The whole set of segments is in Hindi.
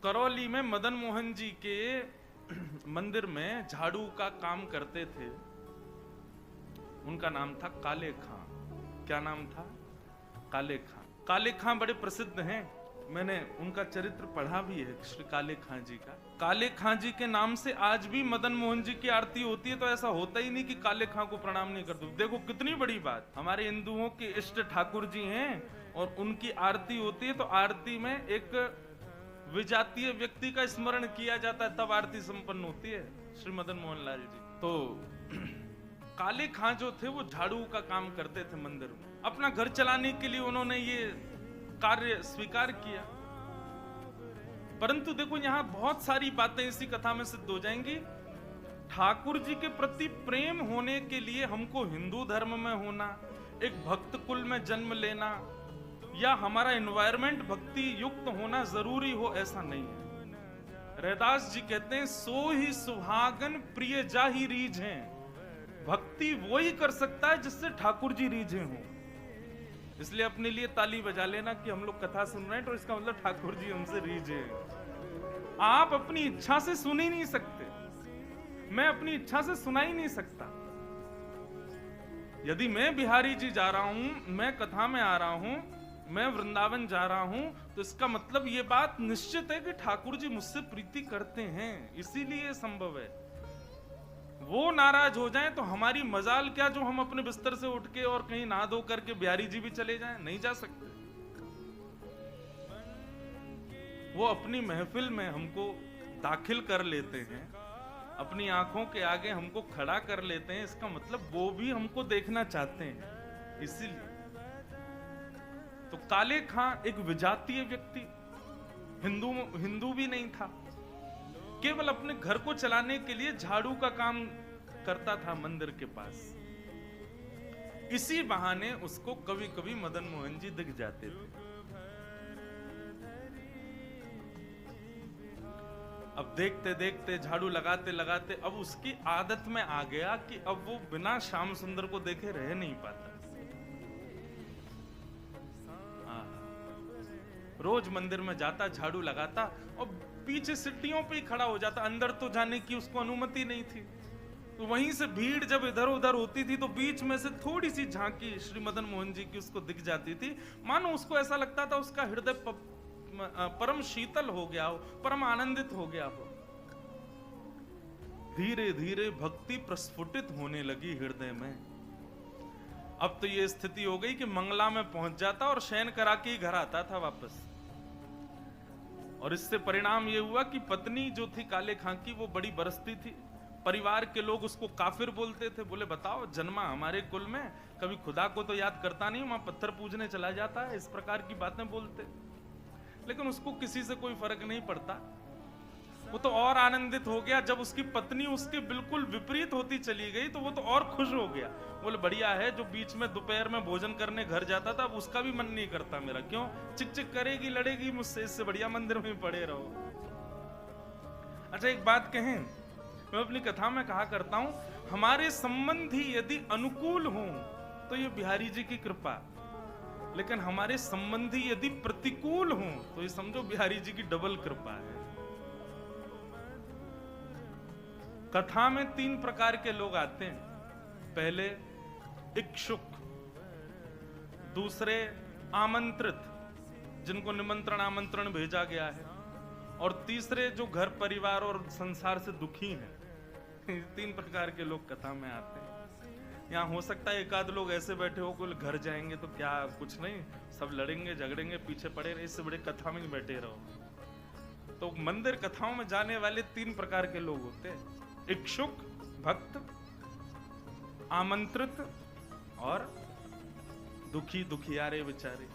करौली में मदन मोहन जी के मंदिर में झाड़ू का काम करते थे। उनका नाम था काले खां। क्या नाम था? काले खां। काले खां बड़े प्रसिद्ध हैं, मैंने उनका चरित्र पढ़ा भी है, श्री काले खां जी का। काले खां जी के नाम से आज भी मदन मोहन जी की आरती होती है, तो ऐसा होता ही नहीं कि काले खां को प्रणाम नहीं करते। देखो कितनी बड़ी बात, हमारे हिंदुओं के इष्ट ठाकुर जी हैं और उनकी आरती होती है, तो आरती में एक विजातीय व्यक्ति का स्मरण किया जाता है, तब आरती संपन्न होती है। श्री मदन मोहन लाल जी तो काले खां जो थे वो झाड़ू का काम करते थे मंदिर में। अपना घर चलाने के लिए उन्होंने ये कार्य स्वीकार किया। परंतु देखो यहां बहुत सारी बातें इसी कथा में सिद्ध हो जाएंगी। ठाकुर जी के प्रति प्रेम होने के लिए हमको हिंदू धर्म में होना, एक भक्त कुल में जन्म लेना, या हमारा एनवायरमेंट भक्ति युक्त होना जरूरी हो, ऐसा नहीं है। रैदास जी कहते हैं, सो ही सुहागन प्रिय जाहि रीझें। भक्ति वो ही कर सकता है जिससे ठाकुर जी रीझे हों। इसलिए अपने लिए ताली बजा लेना कि हम लोग कथा सुन रहे हैं, तो इसका मतलब ठाकुर जी हमसे रीझे। आप अपनी इच्छा से सुन ही नहीं सकते, मैं अपनी इच्छा से सुना ही नहीं सकता। यदि मैं बिहारी जी जा रहा हूं, मैं कथा में आ रहा हूं, मैं वृंदावन जा रहा हूं, तो इसका मतलब ये बात निश्चित है कि ठाकुर जी मुझसे प्रीति करते हैं, इसीलिए संभव है। वो नाराज हो जाएं तो हमारी मजाल क्या जो हम अपने बिस्तर से उठ के और कहीं नहा धो करके बिहारी जी भी चले जाएं? नहीं जा सकते। वो अपनी महफिल में हमको दाखिल कर लेते हैं, अपनी आंखों के आगे हमको खड़ा कर लेते हैं, इसका मतलब वो भी हमको देखना चाहते हैं, इसीलिए। तो काले खां एक विजातीय व्यक्ति, हिंदू भी नहीं था, केवल अपने घर को चलाने के लिए झाड़ू का काम करता था मंदिर के पास। इसी बहाने उसको कभी कभी मदन मोहन जी दिख जाते थे। अब देखते देखते झाड़ू लगाते लगाते अब उसकी आदत में आ गया कि अब वो बिना श्याम सुंदर को देखे रह नहीं पाता। रोज मंदिर में जाता, झाड़ू लगाता और पीछे सीढ़ियों पे ही खड़ा हो जाता। अंदर तो जाने की उसको अनुमति नहीं थी, तो वहीं से भीड़ जब इधर उधर होती थी तो बीच में से थोड़ी सी झांकी श्री मदन मोहन जी की उसको दिख जाती थी। मानो उसको ऐसा लगता था उसका हृदय परम शीतल हो गया हो, परम आनंदित हो गया हो। धीरे धीरे भक्ति प्रस्फुटित होने लगी हृदय में। अब तो ये स्थिति हो गई कि मंगला में पहुंच जाता और शयन करा के ही घर आता था वापस। और इससे परिणाम ये हुआ कि पत्नी जो थी काले खां की वो बड़ी बरसती थी। परिवार के लोग उसको काफिर बोलते थे, बोले बताओ जन्मा हमारे कुल में, कभी खुदा को तो याद करता नहीं, वहां पत्थर पूजने चला जाता है, इस प्रकार की बातें बोलते। लेकिन उसको किसी से कोई फर्क नहीं पड़ता। वो तो और आनंदित हो गया जब उसकी पत्नी उसके बिल्कुल विपरीत होती चली गई, तो वो तो और खुश हो गया। बोले बढ़िया है, जो बीच में दोपहर में भोजन करने घर जाता था, अब उसका भी मन नहीं करता मेरा। क्यों? चिक चिक करेगी, लड़ेगी मुझसे, इससे बढ़िया मंदिर में पड़े रहो। अच्छा एक बात कहें, मैं अपनी कथा में कहा करता हूं, हमारे संबंधी यदि अनुकूल हों तो ये बिहारी जी की कृपा, लेकिन हमारे संबंधी यदि प्रतिकूल हों तो ये समझो बिहारी जी की डबल कृपा है। कथा में 3 प्रकार के लोग आते हैं। पहले इच्छुक, दूसरे आमंत्रित जिनको निमंत्रण आमंत्रण भेजा गया है, और तीसरे जो घर परिवार और संसार से दुखी हैं। 3 प्रकार के लोग कथा में आते हैं। यहाँ हो सकता है एक आध लोग ऐसे बैठे हो कोई घर जाएंगे तो क्या कुछ नहीं, सब लड़ेंगे झगड़ेंगे पीछे पड़े रहे, इससे बड़े कथा में ही बैठे रहो। तो मंदिर कथाओं में जाने वाले 3 प्रकार के लोग होते हैं, इच्छुक भक्त, आमंत्रित और दुखी दुखियारे बेचारे।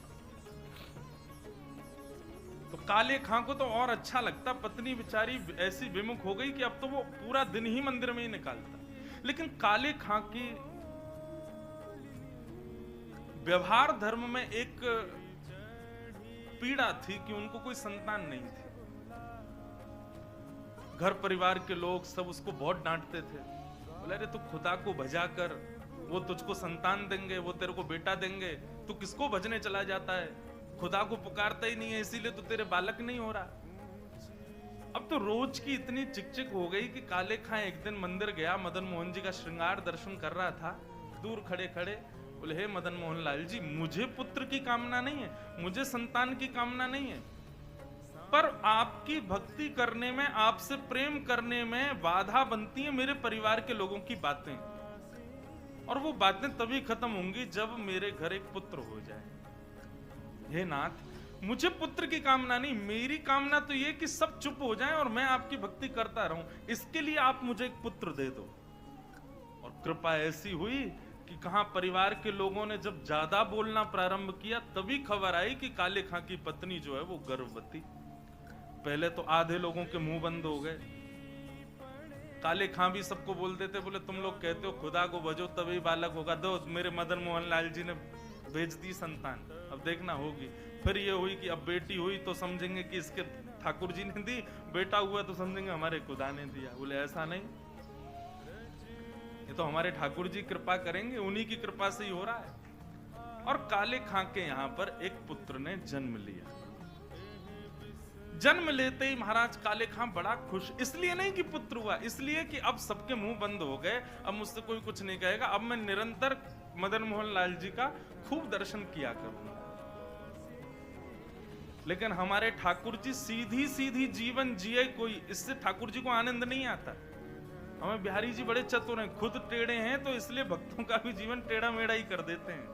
तो काले खां को तो और अच्छा लगता, पत्नी बेचारी ऐसी विमुख हो गई कि अब तो वो पूरा दिन ही मंदिर में ही निकालता। लेकिन काले खां की व्यवहार धर्म में एक पीड़ा थी कि उनको कोई संतान नहीं थी। घर परिवार के लोग सब उसको बहुत डांटते थे, बोले अरे तू खुदा को भजा कर, वो तुझको संतान देंगे, वो तेरे को बेटा देंगे, तू किसको भजने चला जाता है, खुदा को पुकारता ही नहीं है, इसीलिए तो तेरे बालक नहीं हो रहा। अब तो रोज की इतनी चिकचिक हो गई कि काले खां एक दिन मंदिर गया, मदन मोहन जी का श्रृंगार दर्शन कर रहा था, दूर खड़े खड़े बोले, हे मदन मोहन लाल जी, मुझे पुत्र की कामना नहीं है, मुझे संतान की कामना नहीं है, पर आपकी भक्ति करने में, आपसे प्रेम करने में बाधा बनती है मेरे परिवार के लोगों की बातें, और वो बातें तभी खत्म होंगी जब मेरे घर एक पुत्र हो जाए। हे नाथ, मुझे पुत्र की कामना नहीं, मेरी कामना तो ये कि सब चुप हो जाएं और मैं आपकी भक्ति करता रहूं, इसके लिए आप मुझे एक पुत्र दे दो। और कृपा ऐसी हुई कि कहां परिवार के लोगों ने जब ज्यादा बोलना प्रारंभ किया, तभी खबर आई कि काले खां की पत्नी जो है वो गर्भवती। पहले तो आधे लोगों के मुंह बंद हो गए। काले खां भी सबको बोल देते, बोले तुम लोग कहते हो खुदा को भजो तभी बालक होगा, दो मेरे मदन मोहन लाल जी ने भेज दी संतान, अब देखना होगी। फिर ये हुई कि अब बेटी हुई तो समझेंगे कि इसके ठाकुर जी ने दी, बेटा हुआ तो समझेंगे हमारे खुदा ने दिया। बोले ऐसा नहीं, ये तो हमारे ठाकुर जी कृपा करेंगे, उन्हीं की कृपा से ही हो रहा है। और काले खां के यहां पर एक पुत्र ने जन्म लिया। जन्म लेते ही महाराज काले खां बड़ा खुश, इसलिए नहीं कि पुत्र हुआ, इसलिए कि अब सबके मुंह बंद हो गए, अब मुझसे कोई कुछ नहीं कहेगा, अब मैं निरंतर मदन मोहन लाल जी का खूब दर्शन किया करूंगा। लेकिन हमारे ठाकुर जी सीधी सीधी जीवन जिए कोई, इससे ठाकुर जी को आनंद नहीं आता। हमें बिहारी जी बड़े चतुर हैं, खुद टेढ़े हैं तो इसलिए भक्तों का भी जीवन टेढ़ा मेढ़ा ही कर देते हैं।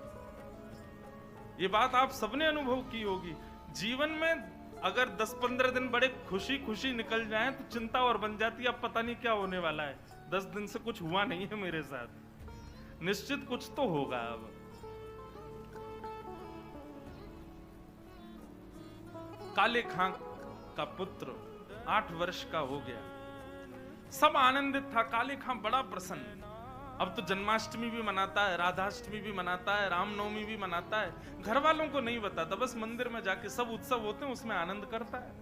ये बात आप सबने अनुभव की होगी। जीवन में अगर 10-15 दिन बड़े खुशी खुशी निकल जाएं तो चिंता और बन जाती है, अब पता नहीं क्या होने वाला है, 10 दिन से कुछ हुआ नहीं है मेरे साथ, निश्चित कुछ तो होगा। अब काले खां का पुत्र 8 वर्ष का हो गया, सब आनंदित था, काले खां बड़ा प्रसन्न। अब तो जन्माष्टमी भी मनाता है, राधाष्टमी भी मनाता है, रामनवमी भी मनाता है, घर वालों को नहीं बताता, बस मंदिर में जाके सब उत्सव होते हैं उसमें आनंद करता है।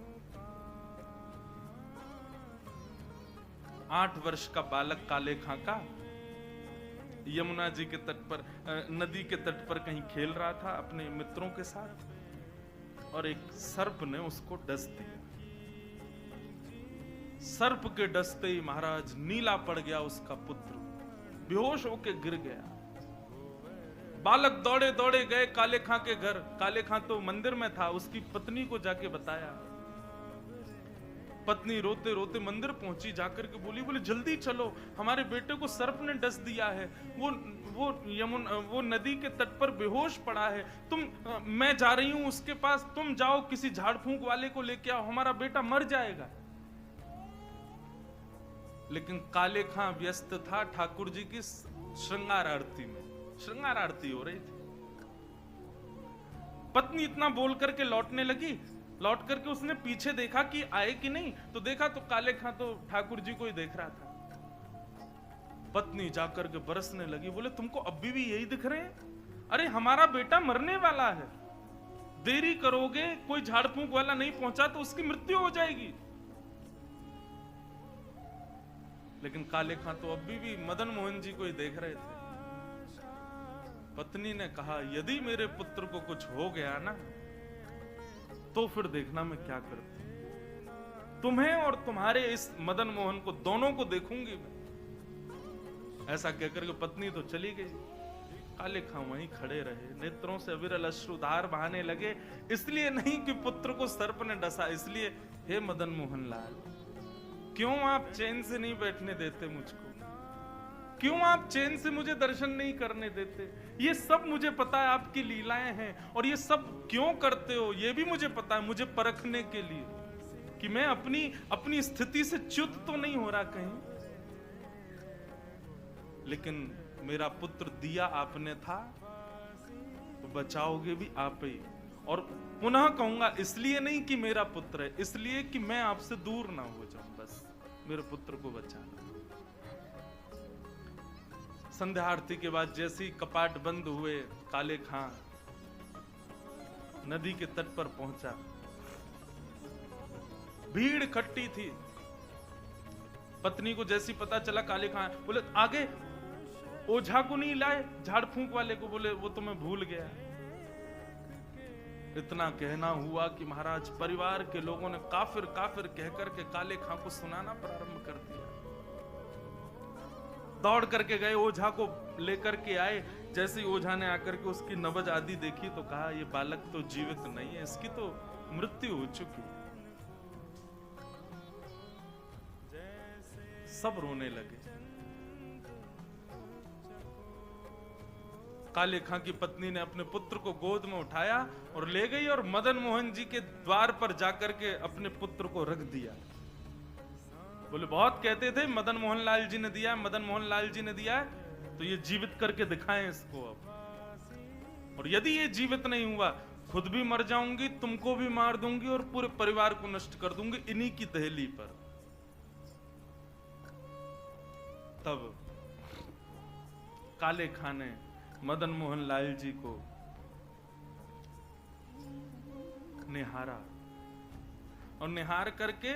8 वर्ष का बालक काले खां का यमुना जी के तट पर, नदी के तट पर कहीं खेल रहा था अपने मित्रों के साथ, और एक सर्प ने उसको डस दिया। सर्प के डसते ही महाराज नीला पड़ गया उसका पुत्र, बेहोश होके गिर गया। बालक दौड़े दौड़े गए काले खां के घर, काले खां तो मंदिर में था, उसकी पत्नी को जाके बताया। पत्नी रोते रोते मंदिर पहुंची, जाकर के बोली जल्दी चलो, हमारे बेटे को सर्प ने डस दिया है, वो नदी के तट पर बेहोश पड़ा है, मैं जा रही हूं उसके पास, तुम जाओ किसी झाड़ फूंक वाले को लेके आओ, हमारा बेटा मर जाएगा। लेकिन काले खां व्यस्त था ठाकुर जी की श्रृंगार आरती में, श्रृंगार आरती हो रही थी। पत्नी इतना बोल करके लौटने लगी, लौट करके उसने पीछे देखा कि आए कि नहीं, तो देखा तो काले खां तो ठाकुर जी को ही देख रहा था। पत्नी जाकर के बरसने लगी, बोले तुमको अभी भी यही दिख रहे हैं? अरे हमारा बेटा मरने वाला है, देरी करोगे, कोई झाड़ फूंक वाला नहीं पहुंचा तो उसकी मृत्यु हो जाएगी। लेकिन काले खां तो अभी भी मदन मोहन जी को ही देख रहे थे। पत्नी ने कहा, यदि मेरे पुत्र को कुछ हो गया ना तो फिर देखना मैं क्या करती, तुम्हें और तुम्हारे इस मदन मोहन को दोनों को देखूंगी मैं। ऐसा कहकर के पत्नी तो चली गई। काले खां वहीं खड़े रहे, नेत्रों से अविरल अश्रुधार बहाने लगे, इसलिए नहीं कि पुत्र को सर्प ने डसा, इसलिए हे मदन मोहन लाल, क्यों आप चैन से नहीं बैठने देते मुझको? क्यों आप चैन से मुझे दर्शन नहीं करने देते? ये सब मुझे पता है आपकी लीलाएं हैं, और ये सब क्यों करते हो ये भी मुझे पता है, मुझे परखने के लिए कि मैं अपनी स्थिति से च्युत तो नहीं हो रहा कहीं। लेकिन मेरा पुत्र दिया आपने था तो बचाओगे भी आप ही। और पुनः कहूंगा, इसलिए नहीं कि मेरा पुत्र है, इसलिए कि मैं आपसे दूर ना हो जाऊं, बस मेरे पुत्र को बचाना। संध्या आरती के बाद जैसी कपाट बंद हुए, काले खां नदी के तट पर पहुंचा। भीड़ इकट्ठी थी। पत्नी को जैसी पता चला, काले खां बोले आगे ओझा को नहीं लाए, झाड़ फूंक वाले को, बोले वो तो मैं भूल गया। इतना कहना हुआ कि महाराज परिवार के लोगों ने काफिर काफिर कहकर के काले खां को सुनाना प्रारंभ कर दिया। दौड़ करके गए, ओझा को लेकर के आए। जैसे ही ओझा ने आकर के उसकी नब्ज आदि देखी तो कहा ये बालक तो जीवित नहीं है, इसकी तो मृत्यु हो चुकी। सब रोने लगे। काले खां की पत्नी ने अपने पुत्र को गोद में उठाया और ले गई और मदन मोहन जी के द्वार पर जाकर के अपने पुत्र को रख दिया। बोले बहुत कहते थे मदन मोहन लाल जी ने दिया है, मदन मोहन लाल जी ने दिया है, तो ये जीवित करके दिखाएं इसको अब। और यदि ये जीवित नहीं हुआ, खुद भी मर जाऊंगी, तुमको भी मार दूंगी और पूरे परिवार को नष्ट कर दूंगी इन्हीं की दहली पर। तब काले खां ने मदन मोहन लाल जी को निहारा और निहार करके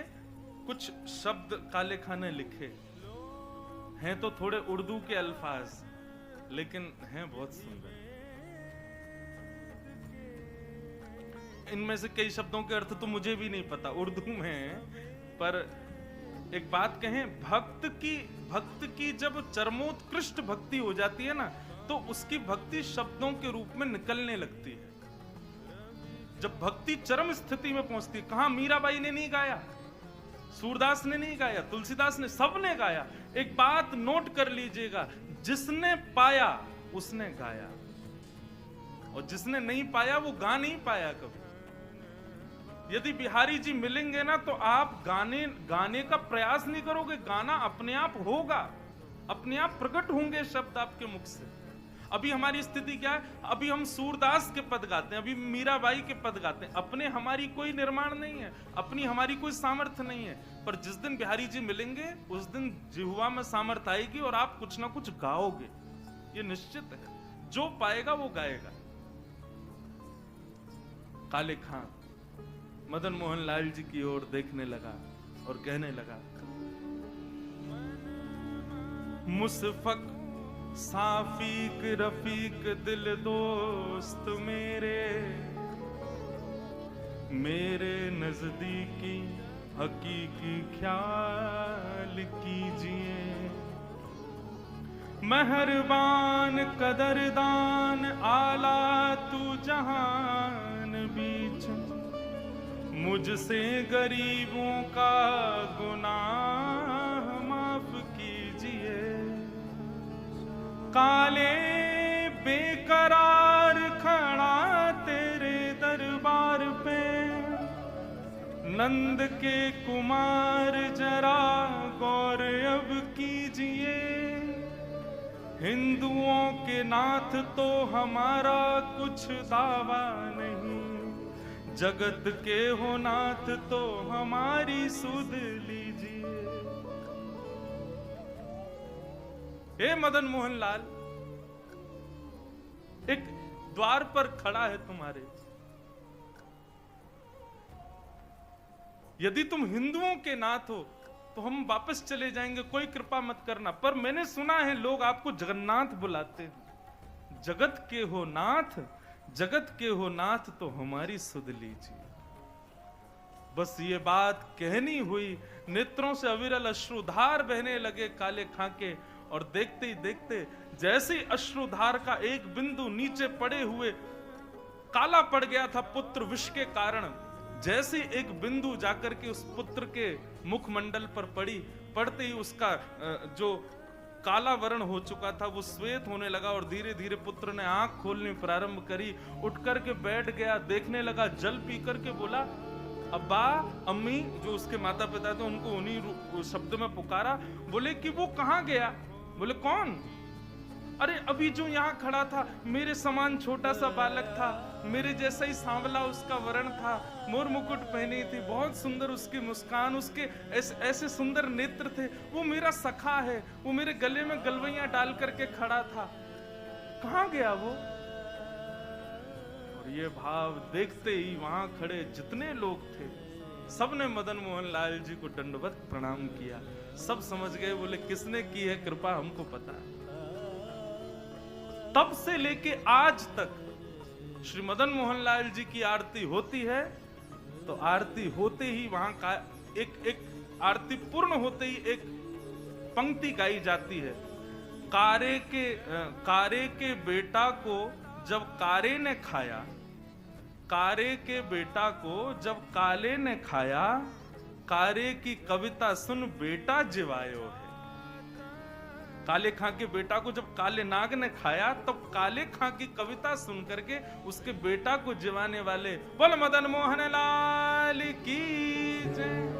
कुछ शब्द काले खां ने लिखे हैं, तो थोड़े उर्दू के अल्फाज, लेकिन हैं बहुत सुंदर। इनमें से कई शब्दों के अर्थ तो मुझे भी नहीं पता, उर्दू में है। पर एक बात कहें, भक्त की जब चरमोत्कृष्ट भक्ति हो जाती है ना, तो उसकी भक्ति शब्दों के रूप में निकलने लगती है। जब भक्ति चरम स्थिति में पहुंचती है, कहां मीराबाई ने नहीं गाया, सूरदास ने नहीं गाया, तुलसीदास ने, सबने गाया। एक बात नोट कर लीजिएगा, जिसने पाया उसने गाया और जिसने नहीं पाया वो गा नहीं पाया कभी। यदि बिहारी जी मिलेंगे ना तो आप गाने का प्रयास नहीं करोगे, गाना अपने आप होगा, अपने आप प्रकट होंगे शब्द आपके मुख से। अभी हमारी स्थिति क्या है, अभी हम सूरदास के पद गाते हैं, अभी मीराबाई के पद गाते हैं, अपने हमारी कोई निर्माण नहीं है, अपनी हमारी कोई सामर्थ्य नहीं है। पर जिस दिन बिहारी जी मिलेंगे उस दिन जिह्वा में सामर्थ्य आएगी और आप कुछ ना कुछ गाओगे, ये निश्चित है। जो पाएगा वो गाएगा। काले खां मदन मोहन लाल जी की ओर देखने लगा और कहने लगा, मुसफक साफीक रफीक दिल दोस्त मेरे नजदीकी हकीकी ख्याल कीजिए। मेहरबान कदरदान आला तू जहान बीच, मुझसे गरीबों का गुनाह माफ कीजिए। काले बेकरार खड़ा तेरे दरबार पे, नंद के कुमार जरा गौर अब कीजिए। हिंदुओं के नाथ तो हमारा कुछ दावा नहीं, जगत के हो नाथ तो हमारी सुध लीजिए। हे मदन मोहन लाल, एक द्वार पर खड़ा है तुम्हारे, यदि तुम हिंदुओं के नाथ हो तो हम वापस चले जाएंगे, कोई कृपा मत करना। पर मैंने सुना है लोग आपको जगन्नाथ बुलाते हैं। जगत के हो नाथ, जगत के हो नाथ तो हमारी सुध लीजिए। बस ये बात कहनी हुई, नेत्रों से अविरल अश्रुधार बहने लगे काले खां के। और देखते ही देखते जैसे ही अश्रुधार का एक बिंदु नीचे पड़े हुए काला पड़ गया था पुत्र विष के कारण, जैसे एक बिंदु जाकर के उस पुत्र के मुखमंडल पर पड़ी, पड़ते ही उसका जो काला वर्ण हो चुका था वो श्वेत होने लगा और धीरे धीरे पुत्र ने आंख खोलनी प्रारंभ करी। उठ करके बैठ गया, देखने लगा, जल पी करके बोला अब्बा अम्मी, जो उसके माता पिता थे उनको उन्हीं शब्द में पुकारा। बोले कि वो कहाँ गया? बोले कौन? अरे अभी जो यहाँ खड़ा था, मेरे समान छोटा सा बालक था, मेरे जैसा ही सांवला उसका वर्ण था, मोर मुकुट पहनी थी, बहुत सुंदर उसकी मुस्कान, उसके ऐसे सुंदर नेत्र थे, वो मेरा सखा है, वो मेरे गले में गलवैया डाल करके खड़ा था, कहाँ गया वो? और ये भाव देखते ही वहां खड़े जितने लोग थे सबने मदन मोहन लाल जी को दंडवत प्रणाम किया। सब समझ गए, बोले किसने की है कृपा हमको पता है। तब से लेके आज तक श्री मदन मोहन लाल जी की आरती होती है तो आरती होते ही वहां का एक आरती पूर्ण होते ही एक पंक्ति गाई जाती है। कारे के बेटा को जब कारे ने खाया, कारे के बेटा को जब काले ने खाया, कारे की कविता सुन बेटा जिवायो है। काले खां के बेटा को जब काले नाग ने खाया तब काले खां की कविता सुन करके उसके बेटा को जिवाने वाले बोल मदन मोहन लाल की जय।